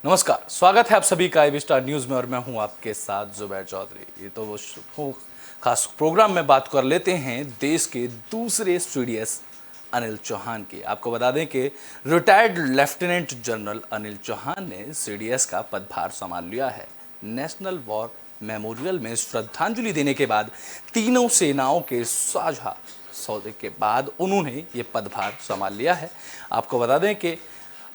नमस्कार, स्वागत है आप सभी का IB स्टार न्यूज में और मैं हूं आपके साथ जुबैर चौधरी। ये तो वो खास प्रोग्राम में बात कर लेते हैं देश के दूसरे सीडीएस अनिल चौहान की। आपको बता दें कि retired lieutenant general Anil Chauhan ने सीडीएस का पदभार संभाल लिया है। नेशनल वॉर मेमोरियल में श्रद्धांजलि देने के बाद तीनों सेनाओं के साझा सौदे के बाद उन्होंने ये पदभार संभाल लिया है। आपको बता दें कि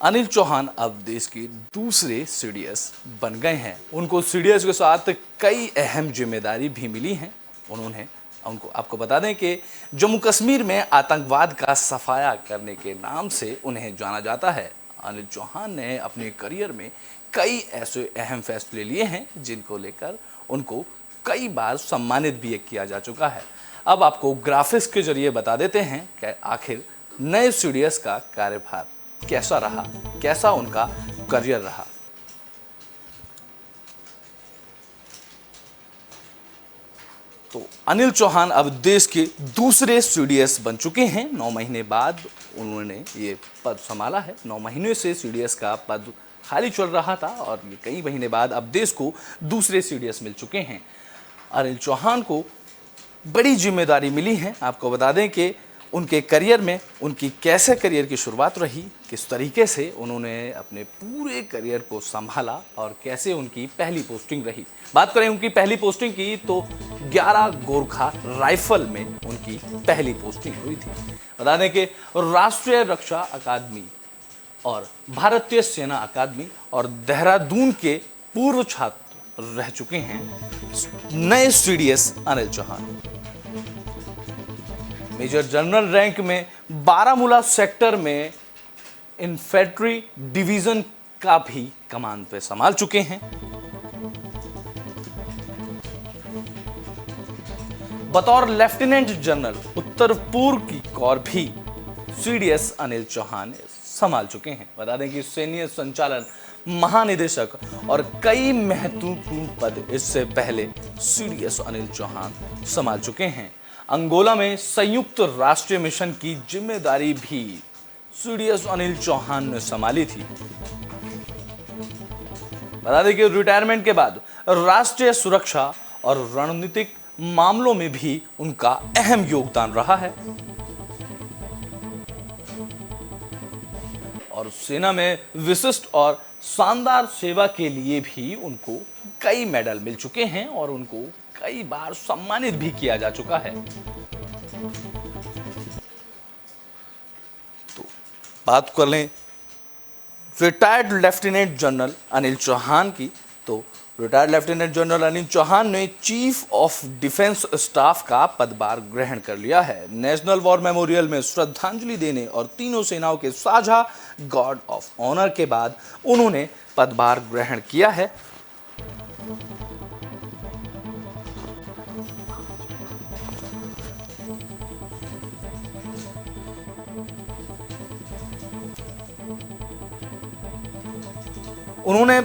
अनिल चौहान अब देश के दूसरे सीडीएस बन गए हैं। उनको सीडीएस के साथ कई अहम जिम्मेदारी भी मिली हैं। उनको आपको बता दें कि जम्मू कश्मीर में आतंकवाद का सफाया करने के नाम से उन्हें जाना जाता है। अनिल चौहान ने अपने करियर में कई ऐसे अहम फैसले लिए हैं जिनको लेकर उनको कई बार सम्मानित भी किया जा चुका है। अब आपको ग्राफिक्स के जरिए बता देते हैं कि आखिर नए सीडीएस का कार्यभार कैसा रहा, कैसा उनका करियर रहा। तो अनिल चौहान अब देश के दूसरे सीडीएस बन चुके हैं। 9 महीने बाद उन्होंने ये पद संभाला है। 9 महीने से सीडीएस का पद खाली चल रहा था और ये कई महीने बाद अब देश को दूसरे सीडीएस मिल चुके हैं। अनिल चौहान को बड़ी जिम्मेदारी मिली है। आपको बता दें कि उनके करियर में उनकी कैसे करियर की शुरुआत रही, किस तरीके से उन्होंने अपने पूरे करियर को संभाला और कैसे उनकी पहली पोस्टिंग रही। बात करें उनकी पहली पोस्टिंग की तो 11 गोरखा राइफल में उनकी पहली पोस्टिंग हुई थी। बता दें कि राष्ट्रीय रक्षा अकादमी और भारतीय सेना अकादमी और देहरादून के पूर्व छात्र रह चुके हैं नए CDS Anil Chauhan. Major general rank में बारामूला सेक्टर में इन्फेंट्री डिवीजन का भी कमान पे संभाल चुके हैं। बतौर लेफ्टिनेंट जनरल उत्तर पूर्व की कोर भी सीडीएस अनिल चौहान संभाल चुके हैं। बता दें कि सैन्य संचालन महानिदेशक और कई महत्वपूर्ण पद इससे पहले सीडीएस अनिल चौहान संभाल चुके हैं। अंगोला में संयुक्त राष्ट्रीय मिशन की जिम्मेदारी भी सीडीएस अनिल चौहान ने संभाली थी। बता दें कि रिटायरमेंट के बाद राष्ट्रीय सुरक्षा और रणनीतिक मामलों में भी उनका अहम योगदान रहा है और सेना में विशिष्ट और शानदार सेवा के लिए भी उनको कई मेडल मिल चुके हैं और उनको कई बार सम्मानित भी किया जा चुका है। तो बात कर लें retired lieutenant general Anil Chauhan की, तो retired lieutenant general Anil Chauhan ने चीफ ऑफ डिफेंस स्टाफ का पदभार ग्रहण कर लिया है। नेशनल वॉर मेमोरियल में श्रद्धांजलि देने और तीनों सेनाओं के साझा गार्ड ऑफ ऑनर के बाद उन्होंने पदभार ग्रहण किया है। उन्होंने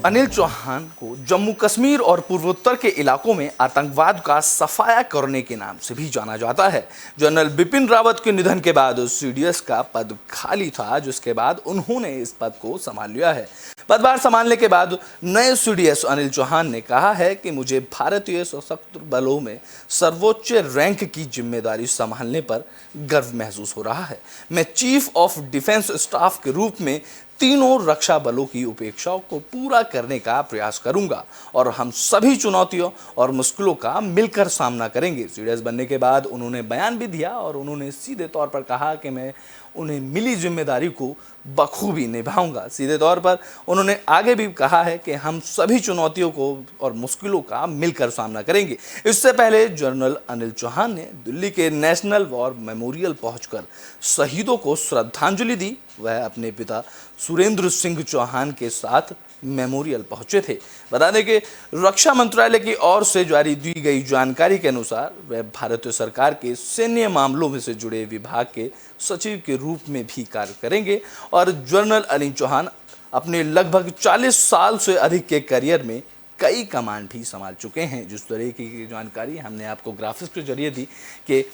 अनिल चौहान को जम्मू कश्मीर और पूर्वोत्तर के इलाकों में आतंकवाद का सफाया करने के नाम से भी जाना जाता है। जनरल बिपिन रावत के निधन के बाद सीडीएस का पद खाली था, जिसके बाद उन्होंने इस पद को संभाल लिया है। पदभार संभालने के बाद नए सीडीएस अनिल चौहान ने कहा है कि मुझे भारतीय सशस्त्र बलों में सर्वोच्च रैंक की जिम्मेदारी संभालने पर गर्व महसूस हो रहा है। मैं चीफ ऑफ डिफेंस स्टाफ के रूप में तीनों रक्षा बलों की उपेक्षाओं को पूरा करने का प्रयास करूंगा और हम सभी चुनौतियों और मुश्किलों का मिलकर सामना करेंगे। सीडीएस बनने के बाद उन्होंने बयान भी दिया और उन्होंने सीधे तौर पर कहा कि मैं उन्हें मिली जिम्मेदारी को बखूबी निभाऊंगा। सीधे तौर पर उन्होंने आगे भी कहा है कि हम सभी चुनौतियों को और मुश्किलों का मिलकर सामना करेंगे। इससे पहले जनरल अनिल चौहान ने दिल्ली के नेशनल वॉर मेमोरियल पहुंचकर शहीदों को श्रद्धांजलि दी। वह अपने पिता सुरेंद्र सिंह चौहान के साथ मेमोरियल पहुंचे थे। बता दें कि रक्षा मंत्रालय की ओर से जारी दी गई जानकारी के अनुसार वह भारतीय सरकार के सैन्य मामलों में से जुड़े विभाग के सचिव के रूप में भी कार्य करेंगे और जनरल अनिल चौहान अपने लगभग 40 साल से अधिक के करियर में कई कमान भी संभाल चुके हैं। जिस तरह की जानकारी हमने आपको ग्राफिक्स के जरिए दी कि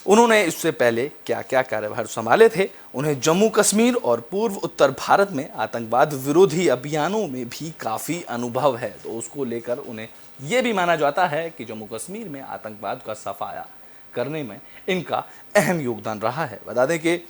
उन्होंने इससे पहले क्या क्या कार्यभार संभाले थे, उन्हें जम्मू कश्मीर और पूर्व उत्तर भारत में आतंकवाद विरोधी अभियानों में भी काफ़ी अनुभव है, तो उसको लेकर उन्हें यह भी माना जाता है कि जम्मू कश्मीर में आतंकवाद का सफाया करने में इनका अहम योगदान रहा है। बता दें कि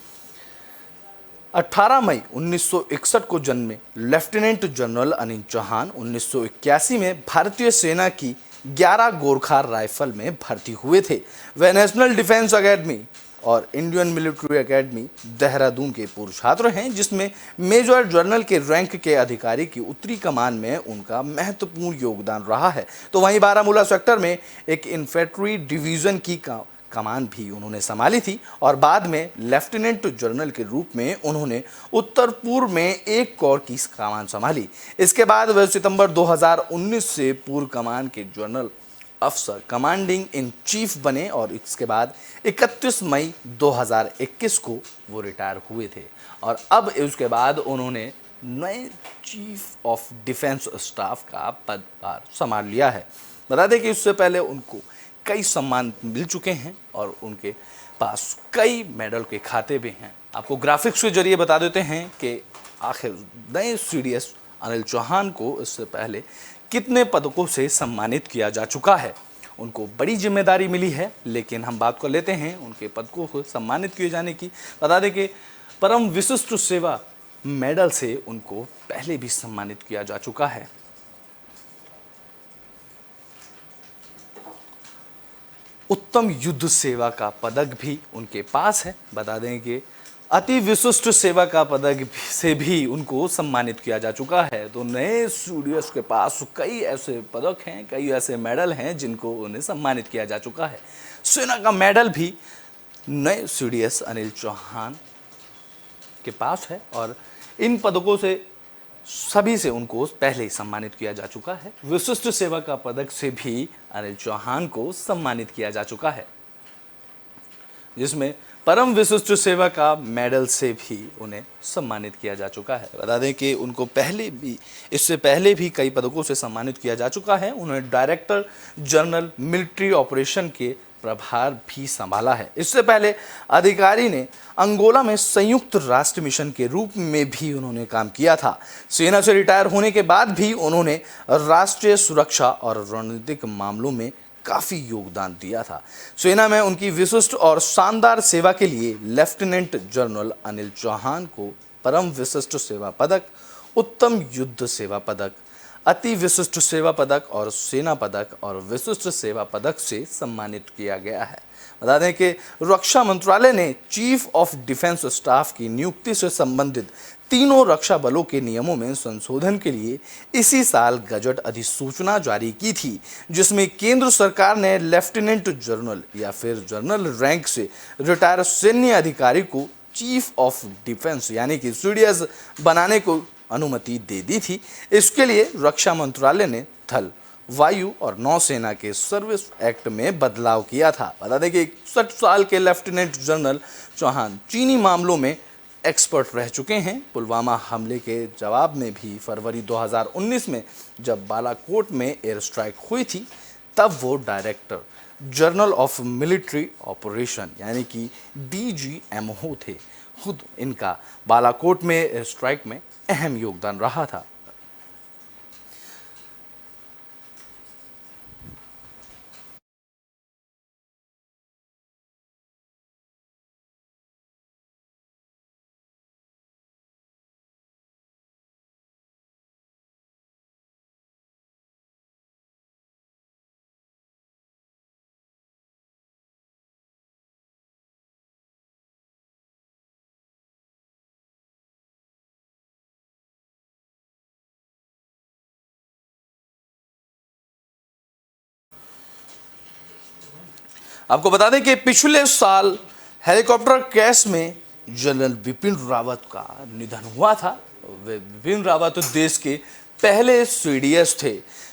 18 मई 1961 को जन्मे लेफ्टिनेंट जनरल अनिल चौहान 1981 में भारतीय सेना की 11 गोरखा राइफल में भर्ती हुए थे। वे नेशनल डिफेंस एकेडमी और इंडियन मिलिट्री एकेडमी देहरादून के पूर्व छात्र हैं, जिसमें मेजर जनरल के रैंक के अधिकारी की उत्तरी कमान में उनका महत्वपूर्ण योगदान रहा है। तो वहीं बारामूला सेक्टर में एक इन्फेंट्री डिवीजन की कमान भी उन्होंने संभाली थी और बाद में लेफ्टिनेंट जनरल के रूप में उन्होंने उत्तर पूर्व में एक कोर की कमान संभाली। इसके बाद वह सितंबर 2019 से पूर्व कमान के जनरल अफसर कमांडिंग इन चीफ बने और इसके बाद 31 मई 2021 को वो रिटायर हुए थे और अब उसके बाद उन्होंने नए चीफ ऑफ डिफेंस स्टाफ का पदभार संभाल लिया है। बता दें कि उससे पहले उनको कई सम्मान मिल चुके हैं और उनके पास कई मेडल के खाते भी हैं। आपको ग्राफिक्स के जरिए बता देते हैं कि आखिर नए सीडीएस अनिल चौहान को इससे पहले कितने पदकों से सम्मानित किया जा चुका है। उनको बड़ी जिम्मेदारी मिली है, लेकिन हम बात कर लेते हैं उनके पदकों को सम्मानित किए जाने की। बता दें कि परम विशिष्ट सेवा मेडल से उनको पहले भी सम्मानित किया जा चुका है। उत्तम युद्ध सेवा का पदक भी उनके पास है। बता दें कि अति विशिष्ट सेवा का पदक से भी उनको सम्मानित किया जा चुका है। तो नए सीडीएस के पास कई ऐसे पदक हैं, कई ऐसे मेडल हैं जिनको उन्हें सम्मानित किया जा चुका है। सेना का मेडल भी नए सीडीएस अनिल चौहान के पास है और इन पदकों से सभी से उनको पहले ही सम्मानित किया जा चुका है। विशिष्ट सेवा का पदक से भी अनिल चौहान को सम्मानित किया जा चुका है, जिसमें परम विशिष्ट सेवा का मेडल से भी उन्हें सम्मानित किया जा चुका है। बता दें कि उनको इससे पहले भी कई पदकों से सम्मानित किया जा चुका है। उन्होंने डायरेक्टर जनरल मिलिट्री ऑपरेशन के प्रभार भी संभाला है। इससे पहले अधिकारी ने अंगोला में संयुक्त राष्ट्र मिशन के रूप में भी उन्होंने काम किया था। सेना से रिटायर होने के बाद भी उन्होंने राष्ट्रीय सुरक्षा और रणनीतिक मामलों में काफ़ी योगदान दिया था। सेना में उनकी विशिष्ट और शानदार सेवा के लिए लेफ्टिनेंट जनरल अनिल चौहान को परम विशिष्ट सेवा पदक, उत्तम युद्ध सेवा पदक, अति विशिष्ट सेवा पदक और सेना पदक और विशिष्ट सेवा पदक से सम्मानित किया गया है। बता दें कि रक्षा मंत्रालय ने चीफ ऑफ डिफेंस स्टाफ की नियुक्ति से संबंधित तीनों रक्षा बलों के नियमों में संशोधन के लिए इसी साल गजट अधिसूचना जारी की थी, जिसमें केंद्र सरकार ने लेफ्टिनेंट जनरल या फिर जनरल रैंक से रिटायर सैन्य अधिकारी को चीफ ऑफ डिफेंस यानी कि सीडीएस बनाने को अनुमति दे दी थी। इसके लिए रक्षा मंत्रालय ने थल, वायु और नौसेना के सर्विस एक्ट में बदलाव किया था। बता दें कि 61 साल के लेफ्टिनेंट जनरल चौहान चीनी मामलों में एक्सपर्ट रह चुके हैं। पुलवामा हमले के जवाब में भी फरवरी 2019 में जब बालाकोट में एयर स्ट्राइक हुई थी, तब वो director general of military operation यानी कि DGMO थे। खुद इनका बालाकोट में एयर स्ट्राइक में अहम योगदान रहा था। आपको बता दें कि पिछले साल हेलीकॉप्टर क्रैश में जनरल बिपिन रावत का निधन हुआ था। वे बिपिन रावत देश के पहले सीडीएस थे।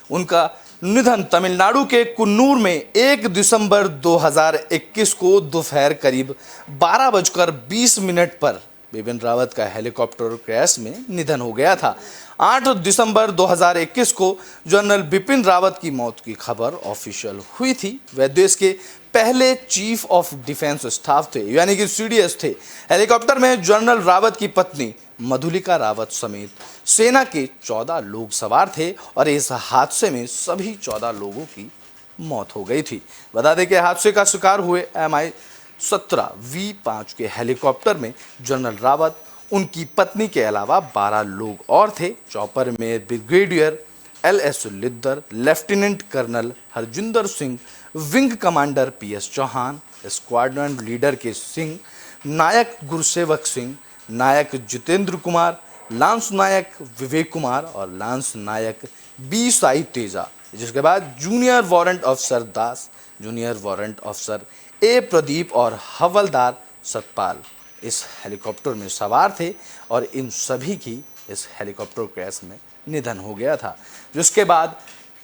उनका निधन तमिलनाडु के कुन्नूर में 1 दिसंबर 2021 को दोपहर करीब 12:20 पर बिपिन रावत का हेलीकॉप्टर क्रैश में निधन हो गया था। 8 दिसंबर 2021 को जनरल बिपिन रावत की मौत की खबर ऑफिशियल हुई थी। वह देश के पहले चीफ ऑफ डिफेंस स्टाफ थे, यानी कि सीडीएस थे। हेलीकॉप्टर में जनरल रावत की पत्नी मधुलिका रावत समेत सेना के 14 लोग सवार थे और इस हादसे में सभी 14 लोगों की मौत हो गई थी। बता दें कि हादसे का शिकार हुए MI-17 V5 के हेलीकॉप्टर में जनरल रावत, उनकी पत्नी के अलावा 12 लोग और थे। चॉपर में brigadier LS Lidder, lieutenant colonel Harjinder Singh, wing commander PS Chauhan, squadron leader K Singh, Naik Gursewak Singh, Naik Jitendra Kumar, lance Naik Vivek Kumar और लांस नायक B साई तेजा। जिसके बाद जूनियर वारंट अफसर दास, जूनियर वारंट अफसर A प्रदीप और हवलदार सतपाल इस हेलीकॉप्टर में सवार थे और इन सभी की इस हेलीकॉप्टर क्रैश में निधन हो गया था। जिसके बाद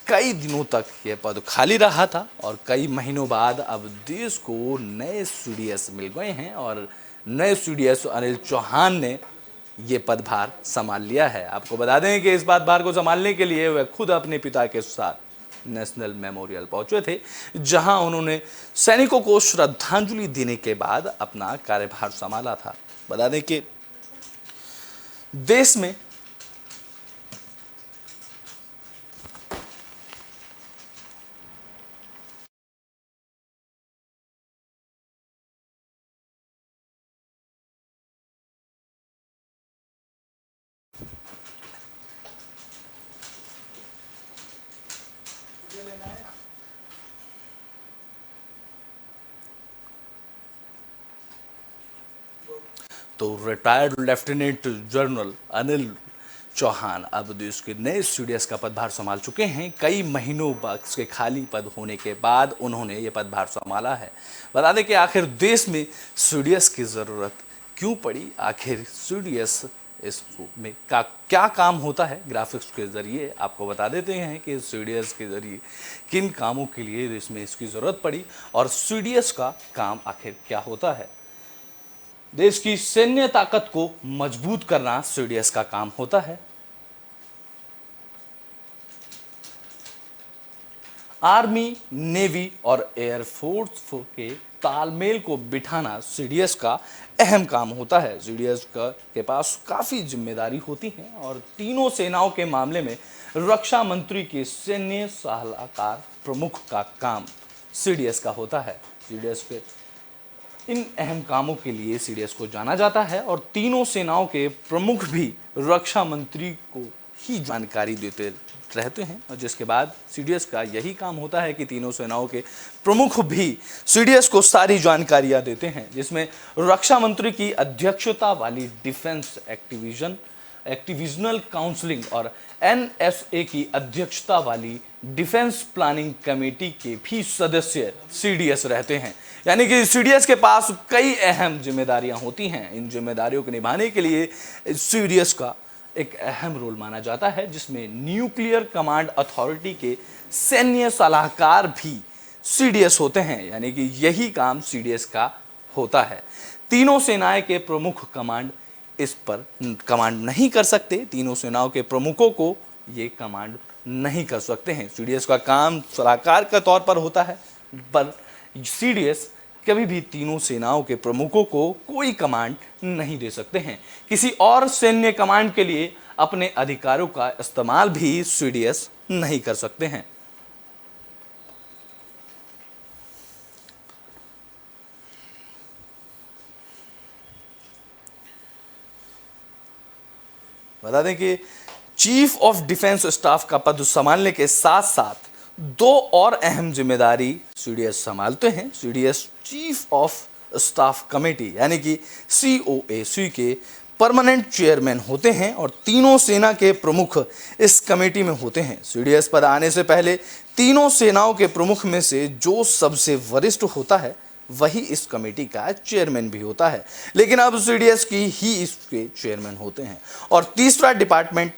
कई दिनों तक यह पद खाली रहा था और कई महीनों बाद अब देश को नए सीडीएस मिल गए हैं और नए सीडीएस अनिल चौहान ने ये पदभार संभाल लिया है। आपको बता दें कि इस पदभार को संभालने के लिए वह खुद अपने पिता के साथ नेशनल मेमोरियल पहुंचे थे, जहां उन्होंने सैनिकों को श्रद्धांजलि देने के बाद अपना कार्यभार संभाला था। बता दें कि देश में तो retired lieutenant general Anil Chauhan अब देश के नए सीडीएस का पदभार संभाल चुके हैं। कई महीनों के खाली पद होने के बाद उन्होंने ये पदभार संभाला है। बता दें कि आखिर देश में सीडीएस की ज़रूरत क्यों पड़ी, आखिर सीडीएस इसमें क्या काम होता है। ग्राफिक्स के ज़रिए आपको बता देते हैं कि सीडीएस के ज़रिए किन कामों के लिए इसमें इसकी ज़रूरत पड़ी और सीडीएस का काम आखिर क्या होता है। देश की सैन्य ताकत को मजबूत करना सीडीएस का काम होता है। आर्मी, नेवी और एयरफोर्स के तालमेल को बिठाना सीडीएस का अहम काम होता है। सीडीएस के पास काफ़ी जिम्मेदारी होती है और तीनों सेनाओं के मामले में रक्षा मंत्री के सैन्य सलाहकार प्रमुख का काम सीडीएस का होता है। सीडीएस के इन अहम कामों के लिए सीडीएस को जाना जाता है और तीनों सेनाओं के प्रमुख भी रक्षा मंत्री को ही जानकारी देते रहते हैं और जिसके बाद सीडीएस का यही काम होता है कि तीनों सेनाओं के प्रमुख भी सीडीएस को सारी जानकारियां देते हैं, जिसमें रक्षा मंत्री की अध्यक्षता वाली डिफेंस एक्टिविजनल काउंसिलिंग और NSA की अध्यक्षता वाली डिफेंस प्लानिंग कमेटी के भी सदस्य सीडीएस रहते हैं। यानी कि सीडीएस के पास कई अहम जिम्मेदारियां होती हैं। इन जिम्मेदारियों को निभाने के लिए सीडीएस का एक अहम रोल माना जाता है, जिसमें न्यूक्लियर कमांड अथॉरिटी के सैन्य सलाहकार भी सीडीएस होते हैं। यानी कि यही काम सीडीएस का होता है। तीनों सेनाएं के प्रमुख कमांड इस पर कमांड नहीं कर सकते, तीनों सेनाओं के प्रमुखों को ये कमांड नहीं कर सकते हैं। सीडीएस का काम सलाहकार के तौर पर होता है, पर सीडीएस कभी भी तीनों सेनाओं के प्रमुखों को कोई कमांड नहीं दे सकते हैं। किसी और सैन्य कमांड के लिए अपने अधिकारों का इस्तेमाल भी सीडीएस नहीं कर सकते हैं। बता दें कि चीफ ऑफ डिफेंस स्टाफ का पद संभालने के साथ साथ दो और अहम जिम्मेदारी सीडीएस संभालते हैं। CDS chief of staff committee यानी कि COAC के परमानेंट चेयरमैन होते हैं और तीनों सेना के प्रमुख इस कमेटी में होते हैं। सीडीएस पद आने से पहले तीनों सेनाओं के प्रमुख में से जो सबसे वरिष्ठ होता है वही इस कमेटी का चेयरमैन भी होता है, लेकिन अब सीडीएस की ही इसके चेयरमैन होते हैं। और तीसरा डिपार्टमेंट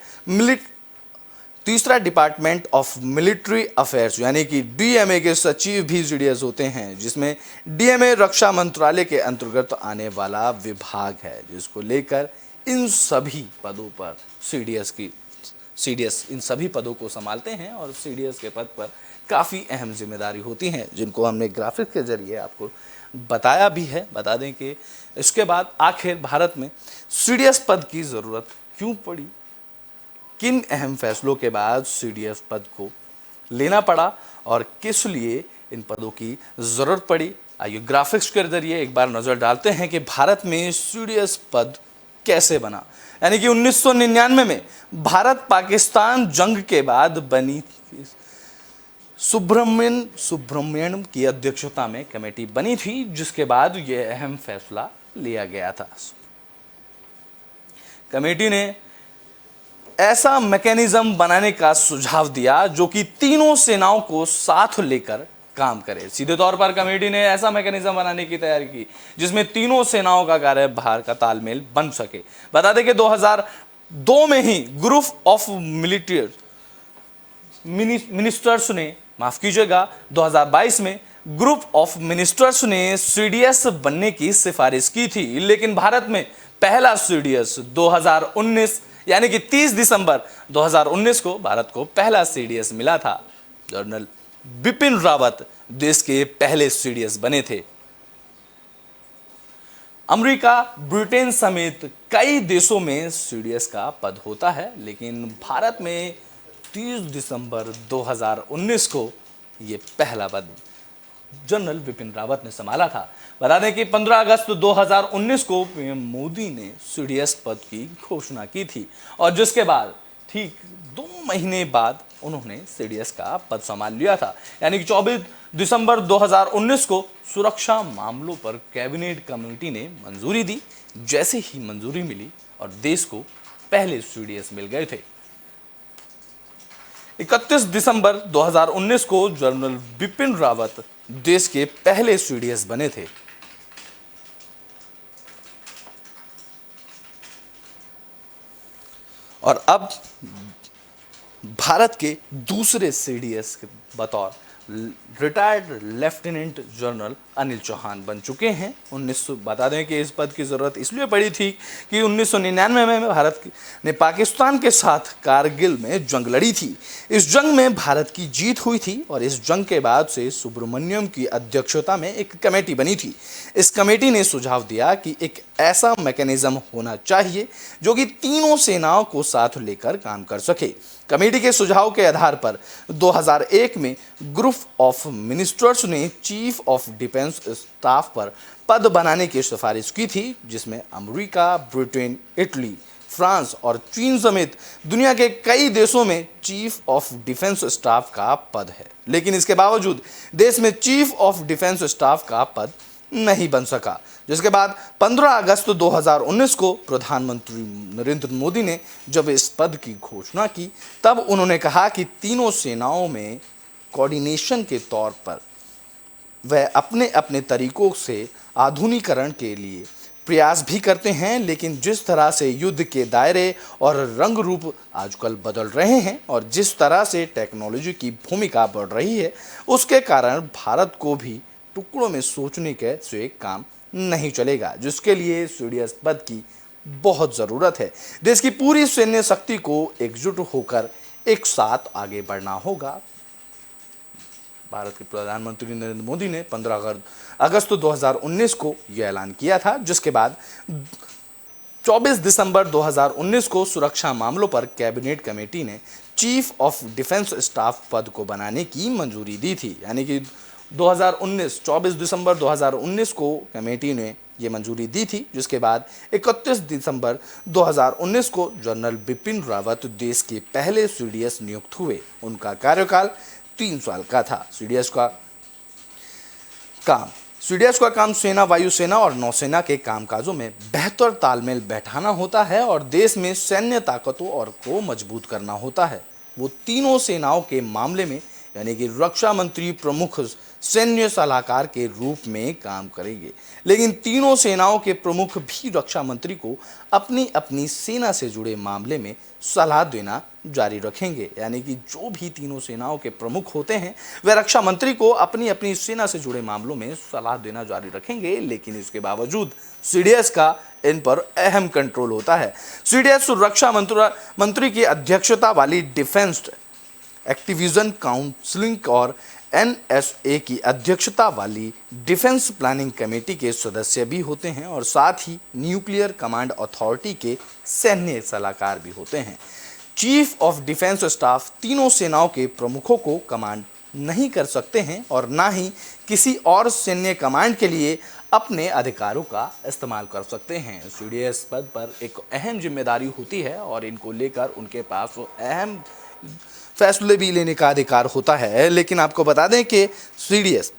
तीसरा डिपार्टमेंट ऑफ मिलिट्री अफेयर्स यानी कि डीएमए के सचिव भी सीडीएस होते हैं, जिसमें डीएमए रक्षा मंत्रालय के अंतर्गत आने वाला विभाग है, जिसको लेकर इन सभी पदों पर सीडीएस इन सभी पदों को संभालते हैं और सीडीएस के पद पर काफ़ी अहम जिम्मेदारी होती हैं, जिनको हमने ग्राफिक के जरिए आपको बताया भी है। बता दें कि इसके बाद आखिर भारत में सीडीएस पद की ज़रूरत क्यों पड़ी, किन अहम फैसलों के बाद सीडीएस पद को लेना पड़ा और किस लिए इन पदों की ज़रूरत पड़ी। आइए ग्राफिक्स के जरिए एक बार नज़र डालते हैं कि भारत में सीडीएस पद कैसे बना। यानी कि 1999 में भारत पाकिस्तान जंग के बाद बनी सुब्रमण्यम की अध्यक्षता में कमेटी बनी थी, जिसके बाद यह अहम फैसला लिया गया था। कमेटी ने ऐसा मैकेनिज्म बनाने का सुझाव दिया जो कि तीनों सेनाओं को साथ लेकर काम करे। सीधे तौर पर कमेटी ने ऐसा मैकेनिज्म बनाने की तैयारी की जिसमें तीनों सेनाओं का कार्यभार का तालमेल बन सके। बता दें कि 2002 में ही ग्रुप ऑफ मिलिट्री मिनिस्टर्स ने 2022 में ग्रुप ऑफ मिनिस्टर्स ने सीडीएस बनने की सिफारिश की थी, लेकिन भारत में पहला सीडीएस 2019 यानी कि 30 दिसंबर 2019 को भारत को पहला सीडीएस मिला था। जनरल बिपिन रावत देश के पहले सीडीएस बने थे। अमेरिका, ब्रिटेन समेत कई देशों में सीडीएस का पद होता है, लेकिन भारत में 30 दिसंबर 2019 को यह पहला पद जनरल बिपिन रावत ने संभाला था। बता दें कि 15 अगस्त 2019 को पीएम मोदी ने सीडीएस पद की घोषणा की थी और जिसके बाद ठीक 2 महीने बाद उन्होंने सीडीएस का पद संभाल लिया था। यानी कि 24 दिसंबर 2019 को सुरक्षा मामलों पर कैबिनेट कमेटी ने मंजूरी दी। जैसे ही मंजूरी मिली और देश को पहले सीडीएस मिल गए थे। 31 दिसंबर 2019 को जनरल बिपिन रावत देश के पहले सीडीएस बने थे। और अब भारत के दूसरे सीडीएस के बतौर retired lieutenant general Anil Chauhan बन चुके हैं। बता दें कि इस पद की ज़रूरत इसलिए पड़ी थी कि 1999 में भारत ने पाकिस्तान के साथ कारगिल में जंग लड़ी थी। इस जंग में भारत की जीत हुई थी और इस जंग के बाद से सुब्रमण्यम की अध्यक्षता में एक कमेटी बनी थी। इस कमेटी ने सुझाव दिया कि एक ऐसा मैकेनिज्म होना चाहिए जो कि तीनों सेनाओं को साथ लेकर काम कर सके। कमेटी के सुझाव के आधार पर 2001 में ग्रुप ऑफ मिनिस्टर्स ने चीफ ऑफ डिफेंस स्टाफ पर पद बनाने की सिफारिश की थी, जिसमें अमेरिका, ब्रिटेन, इटली, फ्रांस और चीन समेत दुनिया के कई देशों में चीफ ऑफ डिफेंस स्टाफ का पद है। लेकिन इसके बावजूद देश में चीफ ऑफ डिफेंस स्टाफ का पद नहीं बन सका, जिसके बाद 15 अगस्त 2019 को प्रधानमंत्री नरेंद्र मोदी ने जब इस पद की घोषणा की, तब उन्होंने कहा कि तीनों सेनाओं में कोऑर्डिनेशन के तौर पर वह अपने अपने तरीकों से आधुनिकीकरण के लिए प्रयास भी करते हैं, लेकिन जिस तरह से युद्ध के दायरे और रंग रूप आजकल बदल रहे हैं और जिस तरह से टेक्नोलॉजी की भूमिका बढ़ रही है, उसके कारण भारत को भी टुकड़ों में सोचने के से काम नहीं चलेगा, जिसके लिए सीडीएस पद की बहुत ज़रूरत है। देश की पूरी सैन्य शक्ति को एकजुट होकर एक साथ आगे बढ़ना होगा। भारत के प्रधानमंत्री नरेंद्र मोदी ने 15 अगस्त 2019 को यह ऐलान किया था, जिसके बाद 24 दिसंबर 2019 को सुरक्षा मामलों पर कैबिनेट कमेटी ने चीफ ऑफ डिफेंस स्टाफ पद को बनाने की मंजूरी दी थी। यानी कि 24 दिसंबर 2019 को कमेटी ने ये मंजूरी दी थी, जिसके बाद 31 दिसंबर 2019 को जनरल बिपिन रावत देश के पहले सीडीएस नियुक्त हुए। उनका कार्यकाल 3 साल का था। सीडीएस का काम सेना, वायुसेना और नौसेना के कामकाजों में बेहतर तालमेल बैठाना होता है और देश में सैन्य ताकतों और को मजबूत करना होता है। वो तीनों सेनाओं के मामले में यानी कि रक्षा मंत्री प्रमुख सैन्य सलाहकार के रूप में काम करेंगे। लेकिन तीनों सेनाओं के प्रमुख भी रक्षा मंत्री को अपनी अपनी सेना से जुड़े मामले में सलाह देना जारी रखेंगे। यानी कि जो भी तीनों सेनाओं के प्रमुख होते हैं वे रक्षा मंत्री को अपनी अपनी सेना से जुड़े मामलों में सलाह देना जारी रखेंगे। लेकिन इसके बावजूद सीडीएस का इन पर अहम कंट्रोल होता है। सीडीएस रक्षा मंत्री की अध्यक्षता वाली डिफेंस एक्टिविजन काउंसिलिंग और एनएसए की अध्यक्षता वाली डिफेंस प्लानिंग कमेटी के सदस्य भी होते हैं और साथ ही न्यूक्लियर कमांड अथॉरिटी के सैन्य सलाहकार भी होते हैं। चीफ ऑफ डिफेंस स्टाफ तीनों सेनाओं के प्रमुखों को कमांड नहीं कर सकते हैं और ना ही किसी और सैन्य कमांड के लिए अपने अधिकारों का इस्तेमाल कर सकते हैं। सीडीएस पद पर एक अहम जिम्मेदारी होती है और इनको लेकर उनके पास अहम फैसले भी लेने का अधिकार होता है। लेकिन आपको बता दें कि सीडीएस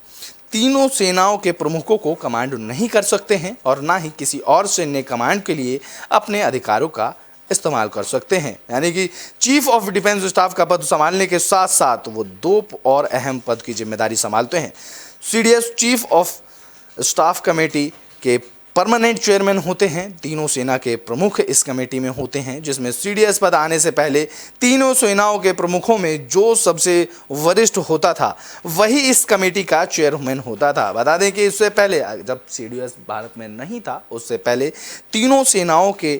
तीनों सेनाओं के प्रमुखों को कमांड नहीं कर सकते हैं और ना ही किसी और सैन्य कमांड के लिए अपने अधिकारों का इस्तेमाल कर सकते हैं। यानी कि चीफ ऑफ डिफेंस स्टाफ का पद संभालने के साथ साथ वो दो और अहम पद की जिम्मेदारी संभालते हैं। CDS chief of staff committee के परमानेंट चेयरमैन होते हैं। तीनों सेना के प्रमुख इस कमेटी में होते हैं, जिसमें सीडीएस पद आने से पहले तीनों सेनाओं के प्रमुखों में जो सबसे वरिष्ठ होता था वही इस कमेटी का चेयरमैन होता था। बता दें कि इससे पहले जब सीडीएस भारत में नहीं था उससे पहले तीनों सेनाओं के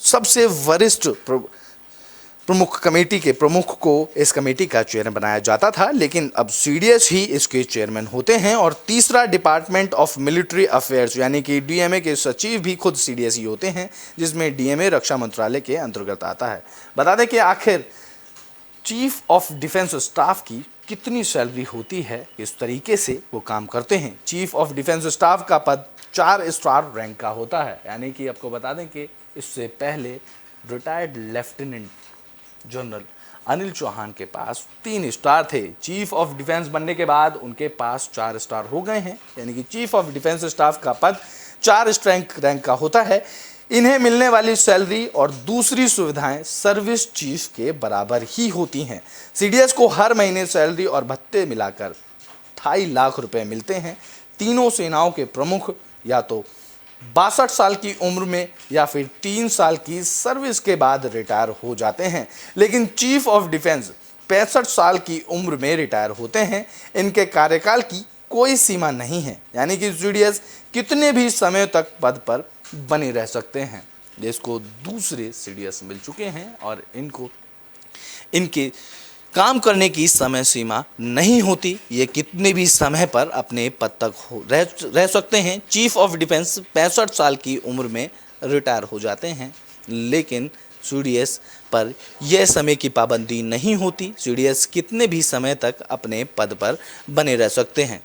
सबसे वरिष्ठ प्रमुख कमेटी के प्रमुख को इस कमेटी का चेयरमैन बनाया जाता था। लेकिन अब सीडीएस ही इसके चेयरमैन होते हैं। और तीसरा डिपार्टमेंट ऑफ मिलिट्री अफेयर्स यानी कि डीएमए के सचिव भी खुद सीडीएस ही होते हैं, जिसमें डीएमए रक्षा मंत्रालय के अंतर्गत आता है। बता दें कि आखिर चीफ ऑफ डिफेंस स्टाफ की कितनी सैलरी होती है, किस तरीके से वो काम करते हैं। चीफ ऑफ डिफेंस स्टाफ का पद 4 स्टार रैंक का होता है। यानी कि आपको बता दें कि इससे पहले retired lieutenant general Anil Chauhan के पास 3 स्टार थे। चीफ ऑफ डिफेंस बनने के बाद उनके पास 4 स्टार हो गए हैं। यानी कि चीफ ऑफ डिफेंस स्टाफ का पद 4 रैंक का होता है। इन्हें मिलने वाली सैलरी और दूसरी सुविधाएं सर्विस चीफ के बराबर ही होती हैं। सीडीएस को हर महीने सैलरी और भत्ते मिलाकर 2.5 लाख रुपए मिलते हैं। तीनों सेनाओं के प्रमुख या तो 62 साल की उम्र में या फिर 3 साल की सर्विस के बाद रिटायर हो जाते हैं। लेकिन चीफ ऑफ डिफेंस 65 साल की उम्र में रिटायर होते हैं। इनके कार्यकाल की कोई सीमा नहीं है। यानी कि सीडीएस कितने भी समय तक पद पर बने रह सकते हैं। देश को दूसरे सीडीएस मिल चुके हैं और इनके काम करने की समय सीमा नहीं होती। ये कितने भी समय पर अपने पद तक रह सकते हैं। चीफ ऑफ डिफेंस 65 साल की उम्र में रिटायर हो जाते हैं। लेकिन सीडीएस पर यह समय की पाबंदी नहीं होती। सीडीएस कितने भी समय तक अपने पद पर बने रह सकते हैं।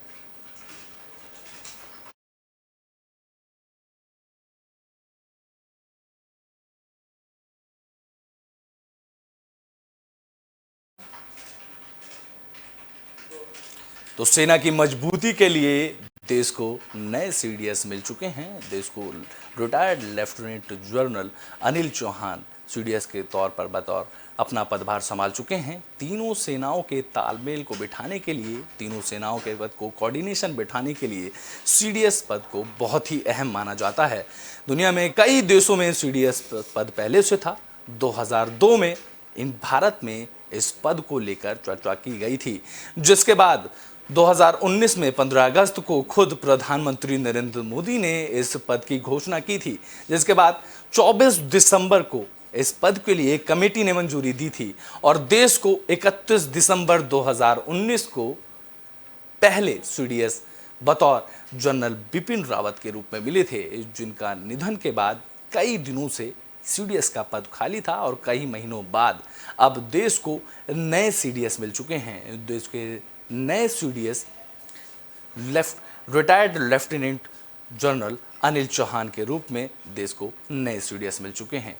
तो सेना की मजबूती के लिए देश को नए सीडीएस मिल चुके हैं। देश को retired lieutenant general Anil Chauhan CDS के तौर पर बतौर अपना पदभार संभाल चुके हैं। तीनों सेनाओं के तालमेल को बिठाने के लिए, तीनों सेनाओं के पद को कोऑर्डिनेशन बिठाने के लिए सीडीएस पद को बहुत ही अहम माना जाता है। दुनिया में कई देशों में सीडीएस पद पहले से था। 2002 में भारत में इस पद को लेकर चर्चा की गई थी, जिसके बाद 2019 में 15 अगस्त को खुद प्रधानमंत्री नरेंद्र मोदी ने इस पद की घोषणा की थी, जिसके बाद 24 दिसंबर को इस पद के लिए कमेटी ने मंजूरी दी थी और देश को 31 दिसंबर 2019 को पहले सीडीएस बतौर जनरल बिपिन रावत के रूप में मिले थे, जिनका निधन के बाद कई दिनों से सीडीएस का पद खाली था और कई महीनों बाद अब देश को नए सीडीएस मिल चुके हैं। देश के नए CDS retired lieutenant general Anil Chauhan के रूप में देश को नए सीडीएस मिल चुके हैं।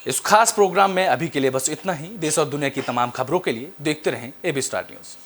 इस खास प्रोग्राम में अभी के लिए बस इतना ही। देश और दुनिया की तमाम खबरों के लिए देखते रहें एबी स्टार न्यूज़।